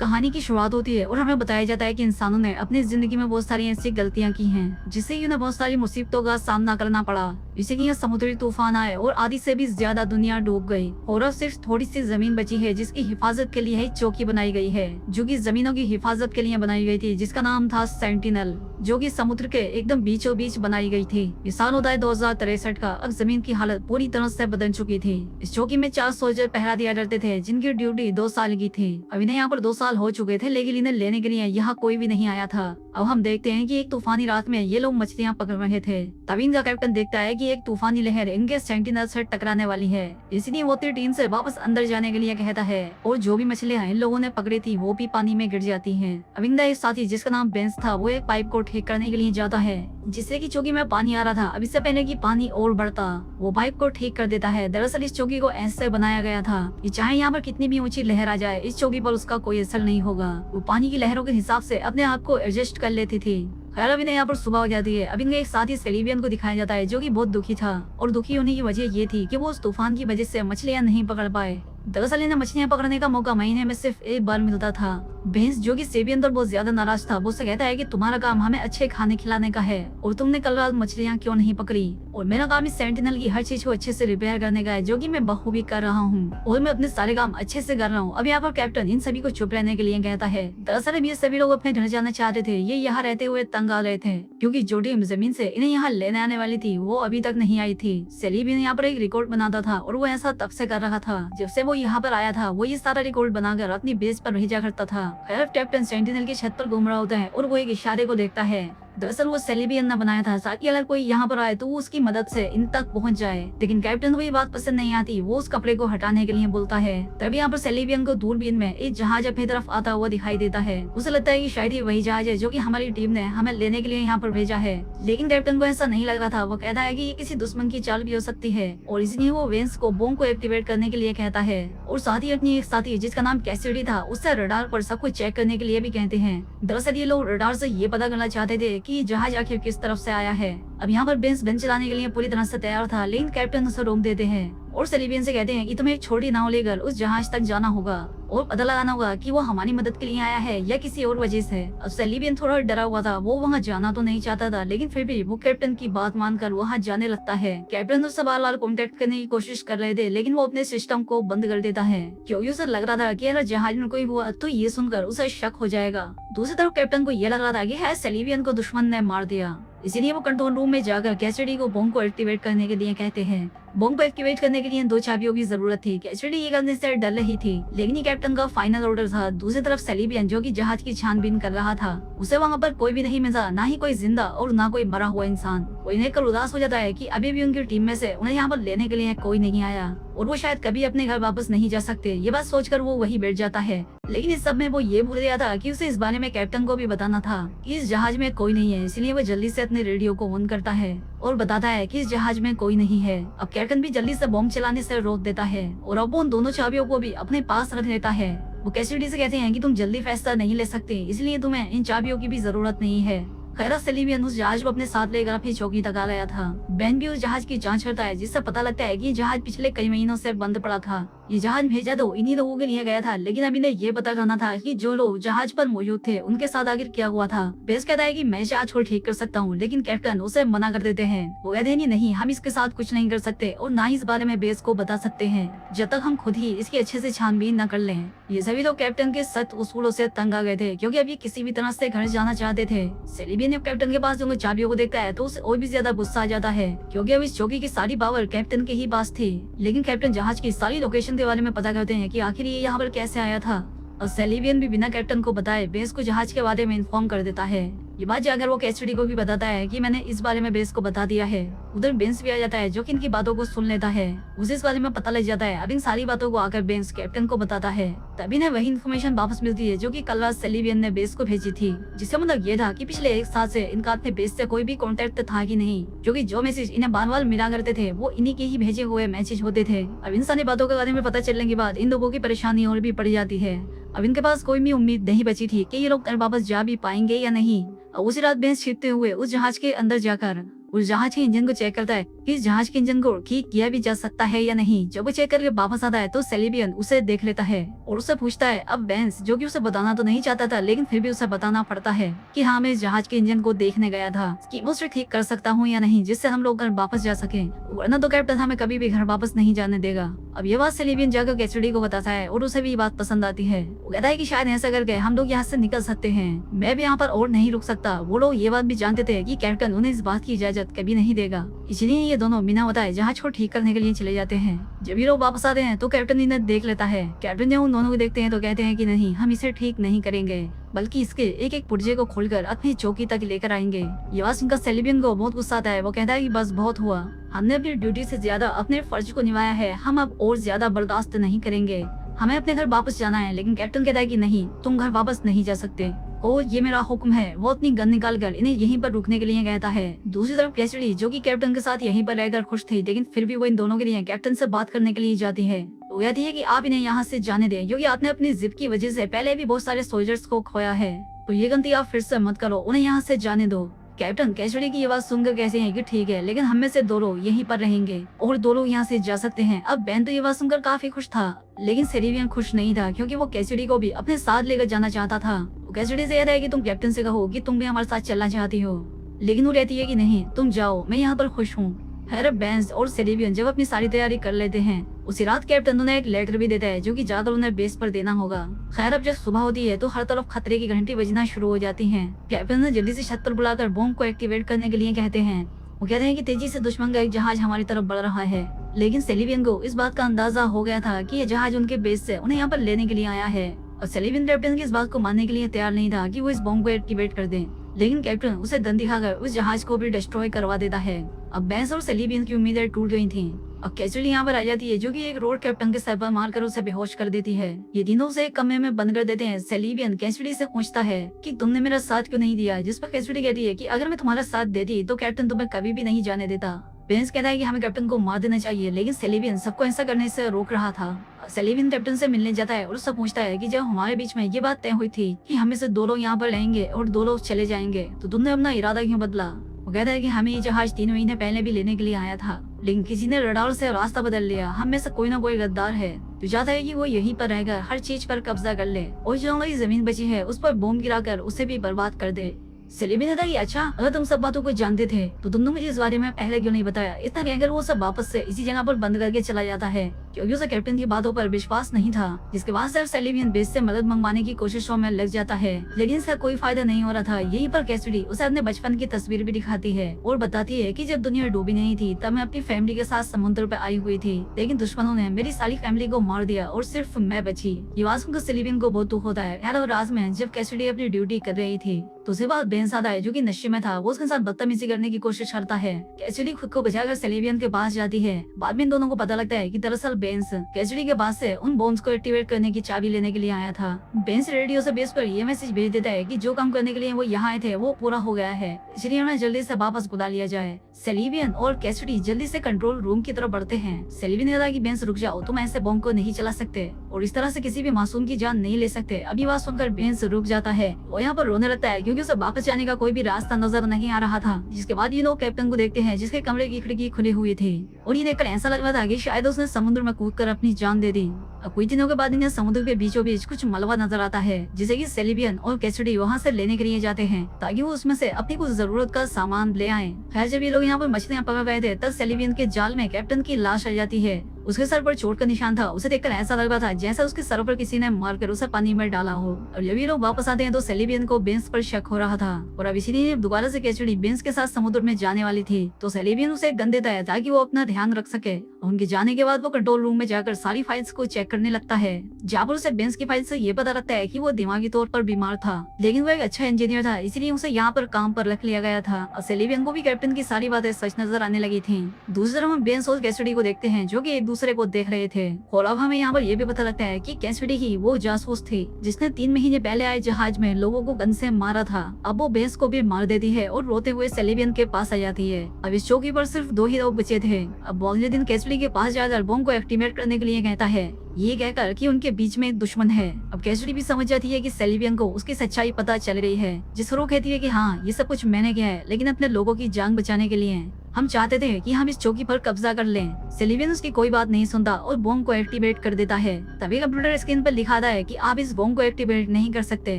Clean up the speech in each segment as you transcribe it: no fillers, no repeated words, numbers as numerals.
कहानी की शुरुआत होती है और हमें बताया जाता है कि इंसानों ने अपनी जिंदगी में बहुत सारी ऐसी गलतियां की हैं जिससे उन्हें बहुत सारी मुसीबतों का सामना करना पड़ा। जैसे कि यह समुद्री तूफान आए और आधी से भी ज्यादा दुनिया डूब गई और अब सिर्फ थोड़ी सी जमीन बची है जिसकी हिफाजत के लिए एक चौकी बनाई गई है जो कि जमीनों की हिफाजत के लिए बनाई गई थी, जिसका नाम था सेंटिनल, जो कि समुद्र के एकदम बीचों बीच बनाई गई थी। ये साल होता है 2063 का। अब जमीन की हालत पूरी तरह से बदल चुकी थी। इस चौकी में 4 सोल्जर पहरा दिया करते थे जिनकी ड्यूटी 2 साल की थी। अब इन्हें यहाँ पर 2 साल हो चुके थे लेकिन इन्हें लेने के लिए यहाँ कोई भी नहीं आया था। अब हम देखते हैं कि एक तूफानी रात में ये लोग मछलियाँ पकड़ रहे थे। तभी इनका कैप्टन देखता है कि एक तूफानी लहर इनके सेंटिनल से टकराने वाली है, इसलिए वो टीम से वापस अंदर जाने के लिए कहता है और जो भी मछलियाँ इन लोगों ने पकड़ी थी वो भी पानी में गिर जाती हैं। अब इनका एक साथी जिसका नाम बेंस था वो एक पाइप को ठीक करने के लिए जाता है जिससे कि चौकी में पानी आ रहा था। अब इससे पहले कि पानी और बढ़ता वो पाइप को ठीक कर देता है। दरअसल इस चौकी को ऐसे बनाया गया था कि चाहे यहाँ पर कितनी भी ऊंची लहर आ जाए इस चौकी पर उसका कोई असर नहीं होगा। वो पानी की लहरों के हिसाब से अपने आप को एडजस्ट कर लेती थी। खैर अब इन्हें यहाँ पर सुबह हो जाती है। अब इनके एक साथी सेलिबियन को दिखाया जाता है जो कि बहुत दुखी था और दुखी होने की वजह ये थी कि वो उस तूफान की वजह से मछलियाँ नहीं पकड़ पाए। दरअसल इन्हें मछलियाँ पकड़ने का मौका महीने में सिर्फ एक बार मिलता था। बेंस जो कि सेबियन पर बहुत ज्यादा नाराज था वो उससे कहता है कि तुम्हारा काम हमें अच्छे खाने खिलाने का है और तुमने कल रात मछलियाँ क्यों नहीं पकड़ी, और मेरा काम इस सेंटिनल की हर चीज को अच्छे से रिपेयर करने का है जो कि मैं बखूबी कर रहा हूँ और मैं अपने सारे काम अच्छे से कर रहा हूँ। अब यहाँ पर कैप्टन इन सभी को चुप रहने के लिए कहता है। दरअसल अब ये सभी लोग अपने घर जाना चाहते थे। ये यहाँ रहते हुए तंग आ रहे थे क्योंकि जो टीम जमीन से इन्हें यहाँ लेने आने वाली थी वो अभी तक नहीं आई थी। सेलिबियन यहाँ पर एक रिकॉर्ड बनाता था और वो ऐसा तब से कर रहा था जब से वो यहाँ पर आया था। वो ये सारा रिकॉर्ड बनाकर अपनी बेस पर भेजा करता था। खैर कैप्टन सेंटिनल की छत पर घूम रहा होता है और वो एक इशारे को देखता है। दरअसल वो सेलिबियन ने बनाया था ताकि अगर कोई यहाँ पर आए तो वो उसकी मदद से इन तक पहुँच जाए, लेकिन कैप्टन को ये बात पसंद नहीं आती। वो उस कपड़े को हटाने के लिए बोलता है। तभी यहाँ पर सेलिबियन को दूरबीन में एक जहाज अपनी तरफ आता हुआ दिखाई देता है। उसे लगता है कि शायद ये वही जहाज है जो कि हमारी टीम ने हमें लेने के लिए यहाँ पर भेजा है, लेकिन कैप्टन को ऐसा नहीं लग रहा था। वो कहता है कि ये किसी दुश्मन की चाल भी हो सकती है और इसलिए वो वेंस को बॉम्ब को एक्टिवेट करने के लिए कहता है और साथ ही अपनी एक साथी जिसका नाम कैसिडी था उससे रडार पर सब कुछ चेक करने के लिए भी कहते हैं। दरअसल ये लोग रडार से ये पता करना चाहते थे कि जहाज आखिर किस तरफ से आया है। अब यहाँ पर बेंस गन चलाने के लिए पूरी तरह से तैयार था लेकिन कैप्टन उसे रोक देते हैं और सेलिबियन से कहते हैं कि तुम्हें एक छोटी नाव लेकर उस जहाज तक जाना होगा और पता लगाना होगा कि वो हमारी मदद के लिए आया है या किसी और वजह से। अब सेलिबियन थोड़ा डरा हुआ था, वो वहाँ जाना तो नहीं चाहता था लेकिन फिर भी वो कैप्टन की बात मानकर वहाँ जाने लगता है। कैप्टन उससे बार-बार कांटेक्ट करने की कोशिश कर रहे थे लेकिन वो अपने सिस्टम को बंद कर देता है क्योंकि उसे लग रहा था कि अगर जहाज में कोई हुआ तो ये सुनकर उसे शक हो जाएगा। दूसरी तरफ कैप्टन को ये लग रहा था कि है सेलिबियन को दुश्मन ने मार दिया, इसीलिए वो कंट्रोल रूम में जाकर कैसिडी को बॉम्ब को एक्टिवेट करने के लिए कहते हैं। बॉम्ब को एक्टिवेट करने के लिए 2 चाबियों की जरूरत थी। कैसिडी ये करने से डर रही थी लेकिन ये कैप्टन का फाइनल ऑर्डर था। दूसरी तरफ सेलिबियन जो कि जहाज की छानबीन कर रहा था उसे वहाँ पर कोई भी नहीं मिला, ना ही कोई जिंदा और ना कोई मरा हुआ इंसान। वो इन्हें कर उदास हो जाता है कि अभी भी उनकी टीम में से उन्हें यहाँ पर लेने के लिए कोई नहीं आया और वो शायद कभी अपने घर वापस नहीं जा सकते। ये बात सोचकर वो वही बैठ जाता है, लेकिन इस सब में वो ये भूल गया था कि उसे इस बारे में कैप्टन को भी बताना था कि इस जहाज में कोई नहीं है। इसलिए वो जल्दी से अपने रेडियो को ऑन करता है और बताता है कि इस जहाज में कोई नहीं है। अब कैप्टन भी जल्दी से बॉम्ब चलाने से रोक देता है और अब वो उन दोनों चाबियों को भी अपने पास रख लेता है। वो कैसिडी से कहते हैं कि तुम जल्दी फैसला नहीं ले सकते, इसलिए तुम्हें इन चाबियों की भी जरूरत नहीं है। खैर सेलिबियन उस जहाज को अपने साथ लेकर अपनी चौकी तक आ गया था। बेन भी उस जहाज की जांच करता है जिससे पता लगता है कि ये जहाज पिछले कई महीनों से बंद पड़ा था। ये जहाज भेजा तो इन्हीं लोगों के लिए गया था लेकिन अभी इन्हें ये पता करना था कि जो लोग जहाज पर मौजूद थे उनके साथ आखिर क्या हुआ था। बेस कहता है कि मैं जहाज को ठीक कर सकता हूँ लेकिन कैप्टन उसे मना कर देते हैं। वो कहते हैं नहीं, हम इसके साथ कुछ नहीं कर सकते और ना ही इस बारे में बेस को बता सकते हैं जब तक हम खुद ही इसकी अच्छे से छानबीन न कर लें। ये सभी लोग कैप्टन के सख्त उसूलों से तंग आ गए थे क्योंकि अब ये किसी भी तरह से घर जाना चाहते थे। सेलिबियन जब कैप्टन के पास जो चाबियों को देखता है तो उसे और भी ज्यादा गुस्सा आ जाता है क्योंकि अब इस चौकी की सारी पावर कैप्टन के ही पास थी। लेकिन कैप्टन जहाज की सारी लोकेशन के बारे में पता करते हैं कि आखिर ये यहाँ पर कैसे आया था और सेलिबियन भी बिना कैप्टन को बताए बेस को जहाज के बारे में इन्फॉर्म कर देता है। ये बात जाकर वो कैसिडी को भी बताता है कि मैंने इस बारे में बेस को बता दिया है। उधर बेंस भी आ जाता है जो कि इनकी बातों को सुन लेता है। उसे इस बारे में पता लग जाता है। अब इन सारी बातों को आकर बेंस कैप्टन को बताता है। तभी इन्हें वही इन्फॉर्मेशन वापस मिलती है जो कि कल रात सेलिबियन ने बेस को भेजी थी, जिसका मतलब ये था कि पिछले 1 साल से इनका अपने बेस से कोई भी कॉन्टेक्ट था कि नहीं, जो कि जो मैसेज इन्हें बार बार मिला करते थे वो इन्हीं के ही भेजे हुए मैसेज होते थे। अब इन सारी बातों के बारे में पता चलने के बाद इन लोगों की परेशानी और भी बढ़ जाती है। अब इनके पास कोई भी उम्मीद नहीं बची थी कि ये लोग घर वापस जा भी पाएंगे या नहीं। उसी रात बेंस छिपते हुए उस जहाज के अंदर जाकर उस जहाज के इंजन को चेक करता है कि इस जहाज के इंजन को ठीक किया भी जा सकता है या नहीं। जब वो चेक करके वापस आता है तो सेलिबियन उसे देख लेता है और उससे पूछता है अब बेंस, जो कि उसे बताना तो नहीं चाहता था लेकिन फिर भी उसे बताना पड़ता है कि हाँ मैं इस जहाज के इंजन को देखने गया था कि वो उसे ठीक कर सकता हूँ या नहीं, जिससे हम लोग घर वापस जा सके, वरना तो कैप्टन हमें कभी भी घर वापस नहीं जाने देगा। अब ये बात सेलिबियन जाकर कैसिडी को बताता है और उसे भी ये बात पसंद आती है। वो कहता है कि शायद ऐसा करके हम लोग यहाँ से निकल सकते हैं, मैं भी यहाँ पर और नहीं रुक सकता। वो लोग ये बात भी जानते थे कि कैप्टन उन्हें इस बात की इजाजत कभी नहीं देगा, इसलिए ये दोनों बिना बताए जहाज को ठीक करने के लिए चले जाते हैं। जब ये लोग वापस आते हैं तो कैप्टन इन्हें देख लेता है। कैप्टन जब उन दोनों को देखते हैं तो कहते हैं कि नहीं, हम इसे ठीक नहीं करेंगे, बल्कि इसके एक एक पुर्जे को खोलकर अपनी चौकी तक लेकर आएंगे। ये बात सुनकर सेलिबियन को बहुत गुस्सा आता है। वो कहता है कि बस बहुत हुआ, हमने अपनी ड्यूटी से ज्यादा अपने फर्ज को निभाया है, हम अब और ज्यादा बर्दाश्त नहीं करेंगे, हमें अपने घर वापस जाना है। लेकिन कैप्टन कहता है कि नहीं, तुम घर वापस नहीं जा सकते, ओ ये मेरा हुक्म है। वो अपनी गन निकाल कर इन्हें यहीं पर रुकने के लिए कहता है। दूसरी तरफ कैसिडी, जो कि कैप्टन के साथ यहीं पर रहकर खुश थी, लेकिन फिर भी वो इन दोनों के लिए कैप्टन से बात करने के लिए जाती है। वो कहती है कि आप इन्हें यहाँ से जाने दें, क्योंकि आपने अपनी जिद की वजह से पहले भी बहुत सारे सोल्जर्स को खोया है, तो ये गलती आप फिर से मत करो, उन्हें यहाँ से जाने दो। कैप्टन कैसिडी की ये बात सुनकर कहते हैं कि ठीक है, लेकिन हम में से 2 लोग यहीं पर रहेंगे और 2 लोग यहाँ से जा सकते हैं। अब बेन तो ये बात सुनकर काफी खुश था, लेकिन सेलिबियन खुश नहीं था, क्योंकि वो कैसिडी को भी अपने साथ लेकर जाना चाहता था। वो कैसिडी से कहता है कि तुम कैप्टन से कहो कि तुम भी हमारे साथ चलना चाहती हो, लेकिन वो कहती है कि नहीं, तुम जाओ, मैं यहाँ पर खुश हूँ। खैर बेंस और सेलिबियन जब अपनी सारी तैयारी कर लेते हैं, उसी रात कैप्टन उन्हें एक लेटर भी देता है जो कि जाकर उन्हें बेस पर देना होगा। खैर अब जब सुबह होती है तो हर तरफ खतरे की घंटी बजना शुरू हो जाती है। कैप्टन ने जल्दी से छत पर बुलाकर बॉम्ब को एक्टिवेट करने के लिए कहते हैं। वो कहते हैं कि तेजी से दुश्मन का एक जहाज हमारी तरफ बढ़ रहा है, लेकिन सेलिबियन को इस बात का अंदाजा हो गया था कि यह जहाज उनके बेस से उन्हें यहाँ पर लेने के लिए आया है। और सेलिबियन कैप्टन की इस बात को मानने के लिए तैयार नहीं था कि वो इस बॉम्ब को एक्टिवेट कर दे, लेकिन कैप्टन उसे दन दिखाकर उस जहाज को भी डिस्ट्रॉय करवा देता है। अब बेंस और सेलिबियन की उम्मीदें टूट गई थीं। अब कैसिडी यहाँ पर आ जाती है, जो कि एक रोड कैप्टन के सर पर मारकर उसे बेहोश कर देती है। ये तीनों उसे एक कमरे में बंद कर देते हैं। सेलिबियन कैसिडी से पूछता है कि तुमने मेरा साथ क्यों नहीं दिया, जिस पर कैसिडी कहती है कि अगर मैं तुम्हारा साथ देती तो कैप्टन तुम्हें कभी भी नहीं जाने देता। बेंस कहता है कि हमें कैप्टन को मार देना चाहिए, लेकिन सेलिबियन सबको ऐसा करने से रोक रहा था। सेलिबियन कैप्टन से मिलने जाता है और उससे पूछता है कि जब हमारे बीच में ये बात तय हुई थी कि हमें से 2 लोग यहाँ पर रहेंगे और 2 लोग चले जाएंगे, तो तुमने अपना इरादा क्यों बदला। वो कहता है कि हमें ये जहाज 3 महीने पहले भी लेने के लिए आया था, लेकिन किसी ने रडार से रास्ता बदल लिया। हम में से कोई ना कोई गद्दार है जो चाहता है कि वो यहीं पर रहकर हर चीज पर कब्जा कर ले और जो हमारी जमीन बची है उस पर बॉम्ब गिराकर उसे भी बर्बाद कर दे। सेलिबियन कहता है कि अच्छा, अगर तुम सब बातों को जानते थे तो तुमने मुझे इस बारे में पहले क्यों नहीं बताया। इतना कहकर वो सब वापस से इसी जगह पर बंद करके चला जाता है, क्योंकि उसे कैप्टन की बातों पर विश्वास नहीं था। जिसके बाद सिर्फ सेलिबियन बेस से मदद मंगवाने की कोशिशों में लग जाता है, लेकिन इसका कोई फायदा नहीं हो रहा था। यहीं पर कैसिडी उसे अपने बचपन की तस्वीर भी दिखाती है और बताती है कि जब दुनिया डूबी नहीं थी तब मैं अपनी फैमिली के साथ समुद्र पे आई हुई थी, लेकिन दुश्मनों ने मेरी सारी फैमिली को मार दिया और सिर्फ मैं बची। ये बात सुनकर सेलिबियन को बहुत दुख होता है। और रात में जब कैसिडी अपनी ड्यूटी कर रही थी तो उसे बाद बेंस आता है, जो कि नशे में था। वो उसके साथ बदतमीजी करने की कोशिश करता है। कैसिडी खुद को बचाकर सेलिबियन के पास जाती है। बाद में इन दोनों को पता लगता है कि दरअसल बेंस कैसिडी के पास से उन बॉम्ब्स को एक्टिवेट करने की चाबी लेने के लिए आया था। बेंस रेडियो से बेस पर ये मैसेज भेज देता है कि जो काम करने के लिए वो यहाँ आए थे वो पूरा हो गया है, इसलिए उन्हें जल्दी से वापस बुला लिया जाए। सेलिबियन और कैसिडी जल्दी से कंट्रोल रूम की तरफ बढ़ते हैं। सेलिबियन ने कहा कि बेंस रुक जाओ, तुम ऐसे बॉम्ब को नहीं चला सकते और इस तरह से किसी भी मासूम की जान नहीं ले सकते। अभी बात सुनकर बेंस रुक जाता है और यहाँ पर रोने लगता है, क्योंकि उसे वापस जाने का कोई भी रास्ता नजर नहीं आ रहा था। जिसके बाद ये लोग कैप्टन को देखते हैं, जिसके कमरे की खिड़की खुली हुई थी और ये देखकर ऐसा लग रहा था कि शायद उसने समुद्र में कूदकर अपनी जान दे दी। अब कुछ दिनों के बाद इन्हें समुद्र के बीचों बीच कुछ मलबा नजर आता है, जिसे कि सेलिबियन और कैसिडी वहाँ से लेने के लिए जाते हैं ताकि वो उसमें से अपनी कुछ जरूरत का सामान ले आए। खैर जब ये लोग यहाँ पर मछलियाँ पकड़ रहे थे तब सेलिबियन के जाल में कैप्टन की लाश आ जाती है। उसके सर पर चोट का निशान था। उसे देखकर ऐसा लग रहा था जैसा उसके सर पर किसी ने मारकर उसे पानी में डाला हो। और जब ये लोग वापस आते हैं तो सेलिबियन को बेंस पर शक हो रहा था और अब इसीलिए दोबारा से कैसिडी बेंस के साथ समुद्र में जाने वाली थी, तो सेलिबियन उसे एक गन देता है ताकि वो अपना ध्यान रख सके। उनके जाने के बाद वो कंट्रोल रूम में जाकर सारी फाइल्स को चेक करने लगता है, जहाँ पर उसे बेंस की फाइल से ये पता लगता है कि वो दिमागी तौर पर बीमार था, लेकिन वो एक अच्छा इंजीनियर था, इसलिए उसे यहाँ पर काम पर रख लिया गया था। और सेलिबियन को भी कैप्टन की सारी बातें सच नजर आने लगी थी। दूसरी तरफ हम बेंस और कैसिडी को देखते हैं, जो कि एक दूसरे को देख रहे थे। और अब हमें यहाँ पर यह भी पता लगता है कि कैसिडी ही वो जासूस थी जिसने 3 महीने पहले आए जहाज में लोगों को गन से मारा था। अब वो बेंस को भी मार देती है और रोते हुए सेलिबियन के पास आ जाती है। अब इस चौकी पर सिर्फ 2 ही लोग बचे थे। अब अगले दिन कैसिडी के पास जाकर बॉम्ब को एक्टिवेट करने के लिए कहता है, ये कहकर कि उनके बीच में एक दुश्मन है। अब कैसिडी भी समझ जाती है कि सेलिबियन को उसकी सच्चाई पता चल रही है, जिस पर वो कहती है कि हाँ ये सब कुछ मैंने किया है, लेकिन अपने लोगों की जान बचाने के लिए। हम चाहते थे कि हम इस चौकी पर कब्जा कर लें। सेलिवियन उसकी कोई बात नहीं सुनता और बॉम्ब को एक्टिवेट कर देता है। तभी कंप्यूटर स्क्रीन पर लिखा है कि आप इस बॉम्ब को एक्टिवेट नहीं कर सकते।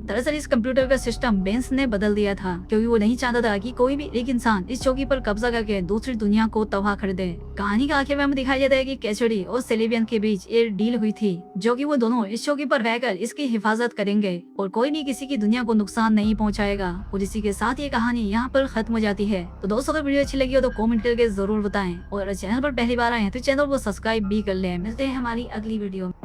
दरअसल इस कंप्यूटर का सिस्टम बेंस ने बदल दिया था, क्योंकि वो नहीं चाहता था कि कोई भी एक इंसान इस चौकी पर कब्जा करके दूसरी दुनिया को तबाह कर दे। कहानी के आखिर में हमें दिखाया जाता है कि कैसिडी और सेलिवियन के बीच एक डील हुई थी, जो कि वो दोनों इस चौकी पर रहकर इसकी हिफाजत करेंगे और कोई भी किसी की दुनिया को नुकसान नहीं पहुंचाएगा। और इसी के साथ ये कहानी यहाँ पर खत्म हो जाती है। तो दोस्तों, अगर वीडियो अच्छी लगी हो तो कमेंट करके जरूर बताएं, और अगर चैनल पर पहली बार आए हैं तो चैनल को सब्सक्राइब भी कर लें। मिलते हैं हमारी अगली वीडियो में।